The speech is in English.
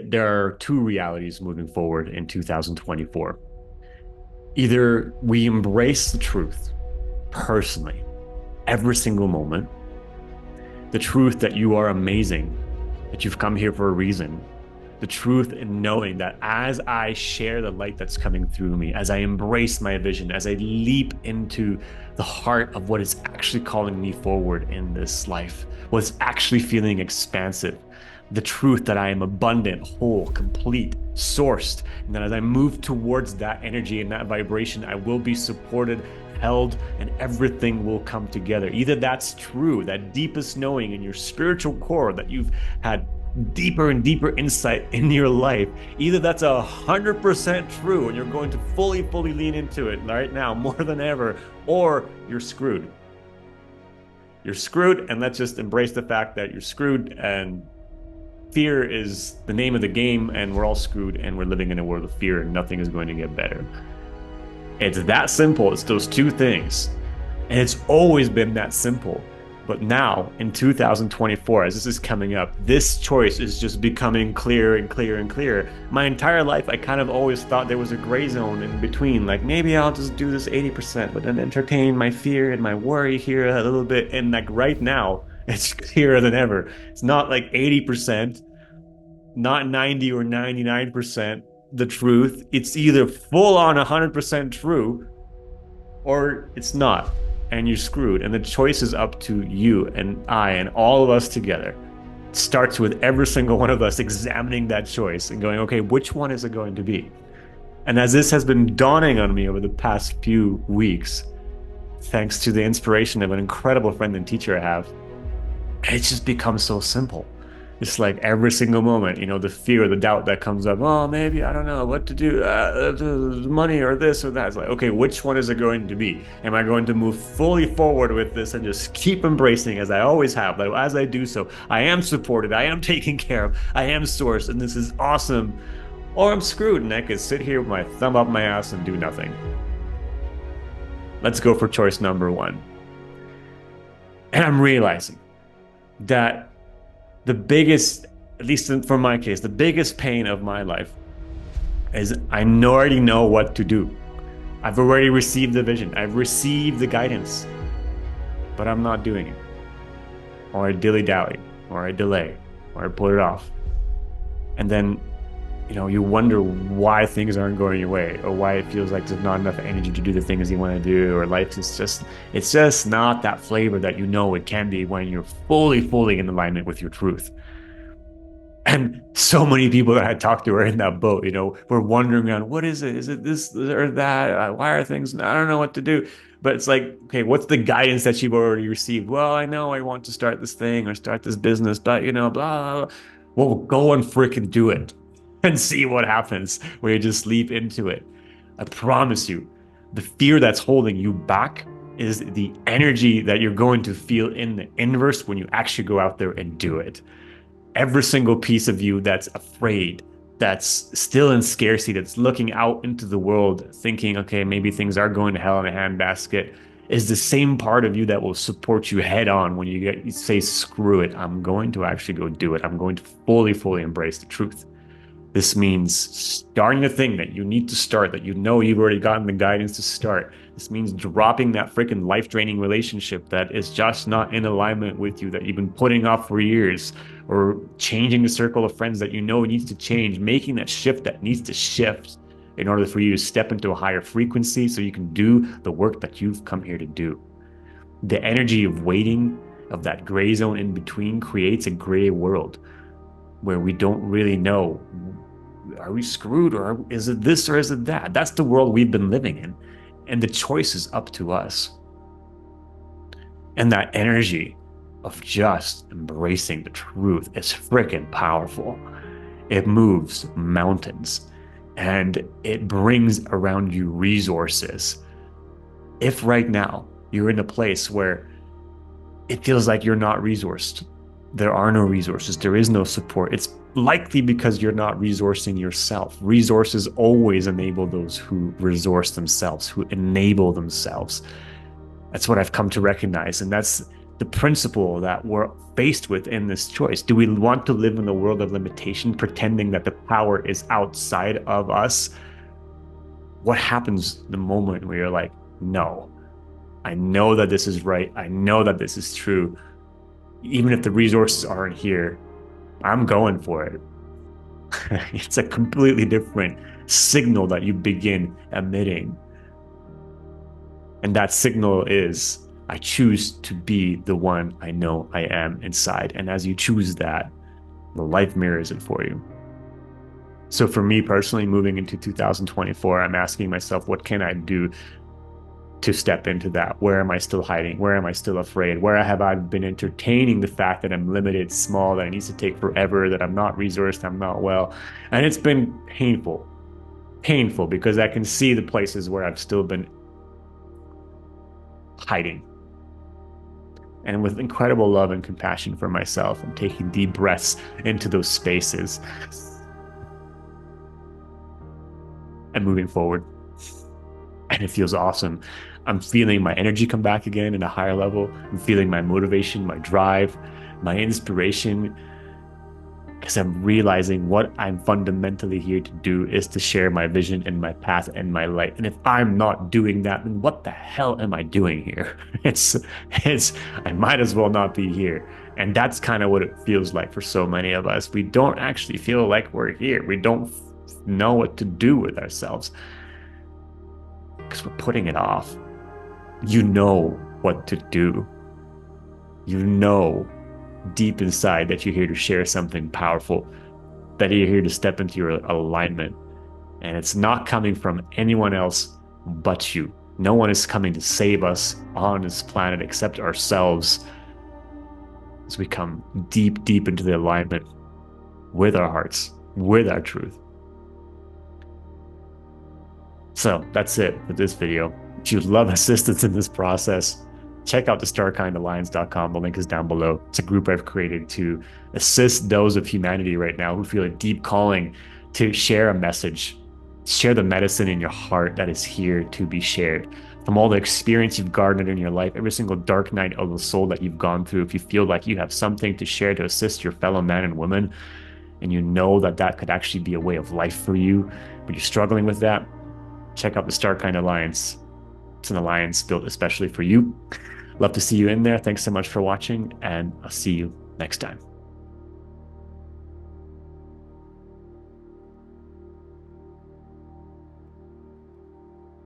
There are two realities moving forward in 2024. Either we embrace the truth personally, every single moment, the truth that you are amazing, that you've come here for a reason, the truth in knowing that as I share the light that's coming through me, as I embrace my vision, as I leap into the heart of what is actually calling me forward in this life, what's actually feeling expansive, the truth that I am abundant, whole, complete, sourced, and that as I move towards that energy and that vibration, I will be supported, held, and everything will come together. Either that's true, that deepest knowing in your spiritual core that you've had deeper and deeper insight in your life. Either that's 100% true and you're going to fully lean into it right now more than ever, or you're screwed. You're screwed, and let's just embrace the fact that you're screwed, and fear is the name of the game, and we're all screwed, and we're living in a world of fear, and nothing is going to get better. It's that simple. It's those two things. And it's always been that simple. But now in 2024, as this is coming up, this choice is just becoming clearer and clearer and clearer. My entire life, I kind of always thought there was a gray zone in between. Like maybe I'll just do this 80%, but then entertain my fear and my worry here a little bit. And like right now, it's clearer than ever. It's not like 80%, not 90 or 99% the truth. It's either full on 100% true or it's not, and you're screwed. And the choice is up to you and I and all of us together. It starts with every single one of us examining that choice and going, okay, which one is it going to be? And as this has been dawning on me over the past few weeks, thanks to the inspiration of an incredible friend and teacher I have, it's just become so simple. It's like every single moment, the fear, the doubt that comes up. Oh, maybe I don't know what to do, money or this or that. It's like, okay, which one is it going to be? Am I going to move fully forward with this and just keep embracing as I always have? But as I do so, I am supported, I am taken care of, I am sourced, and this is awesome. Or I'm screwed and I could sit here with my thumb up my ass and do nothing. Let's go for choice number one. And I'm realizing that the biggest, at least for my case, the biggest pain of my life is I already know what to do. I've already received the vision. I've received the guidance, but I'm not doing it. Or I dilly-dally, or I delay, or I put it off. And then, you wonder why things aren't going your way, or why it feels like there's not enough energy to do the things you want to do, or life is it's just not that flavor that it can be when you're fully in alignment with your truth. And so many people that I talked to are in that boat, we're wondering around, what is it? Is it this or that? Why are things, I don't know what to do. But it's like, okay, what's the guidance that you've already received? Well, I know I want to start this thing or start this business, but blah, blah, blah. Well, go and freaking do it and see what happens where you just leap into it. I promise you, the fear that's holding you back is the energy that you're going to feel in the inverse when you actually go out there and do it. Every single piece of you that's afraid, that's still in scarcity, that's looking out into the world thinking, okay, maybe things are going to hell in a handbasket, is the same part of you that will support you head on when you say, screw it, I'm going to actually go do it. I'm going to fully embrace the truth. This means starting the thing that you need to start, that you've already gotten the guidance to start. This means dropping that freaking life-draining relationship that is just not in alignment with you, that you've been putting off for years, or changing the circle of friends that needs to change, making that shift that needs to shift in order for you to step into a higher frequency so you can do the work that you've come here to do. The energy of waiting, of that gray zone in between, creates a gray world where we don't really know, are we screwed, or is it this or is it that? That's the world we've been living in, and the choice is up to us. And that energy of just embracing the truth is freaking powerful. It moves mountains, and it brings around you resources. If right now you're in a place where it feels like you're not resourced, there are no resources, there is no support, it's likely because you're not resourcing yourself. Resources always enable those who resource themselves, who enable themselves. That's what I've come to recognize. And that's the principle that we're faced with in this choice. Do we want to live in the world of limitation, pretending that the power is outside of us? What happens the moment where you're like, no, I know that this is right. I know that this is true. Even if the resources aren't here, I'm going for it. It's a completely different signal that you begin emitting. And that signal is, I choose to be the one I know I am inside. And as you choose that, the life mirrors it for you. So for me personally, moving into 2024, I'm asking myself, what can I do to step into that? Where am I still hiding? Where am I still afraid? Where have I been entertaining the fact that I'm limited, small, that it needs to take forever, that I'm not resourced, I'm not well? And it's been painful because I can see the places where I've still been hiding. And with incredible love and compassion for myself, I'm taking deep breaths into those spaces and moving forward. And it feels awesome. I'm feeling my energy come back again at a higher level. I'm feeling my motivation, my drive, my inspiration, because I'm realizing what I'm fundamentally here to do is to share my vision and my path and my light. And if I'm not doing that, then what the hell am I doing here? It's, I might as well not be here. And that's kind of what it feels like for so many of us. We don't actually feel like we're here. We don't know what to do with ourselves because we're putting it off. You know what to do. You know deep inside that you're here to share something powerful, that you're here to step into your alignment. And it's not coming from anyone else but you. No one is coming to save us on this planet except ourselves as we come deep, deep into the alignment with our hearts, with our truth. So that's it for this video. If you love assistance in this process, check out the StarKindAlliance.com. The link is down below. It's a group I've created to assist those of humanity right now who feel a deep calling to share a message, share the medicine in your heart that is here to be shared. From all the experience you've garnered in your life, every single dark night of the soul that you've gone through, if you feel like you have something to share to assist your fellow man and woman, and you know that that could actually be a way of life for you, but you're struggling with that, check out the StarKind Alliance. It's an alliance built especially for you. Love to see you in there. Thanks so much for watching, and I'll see you next time.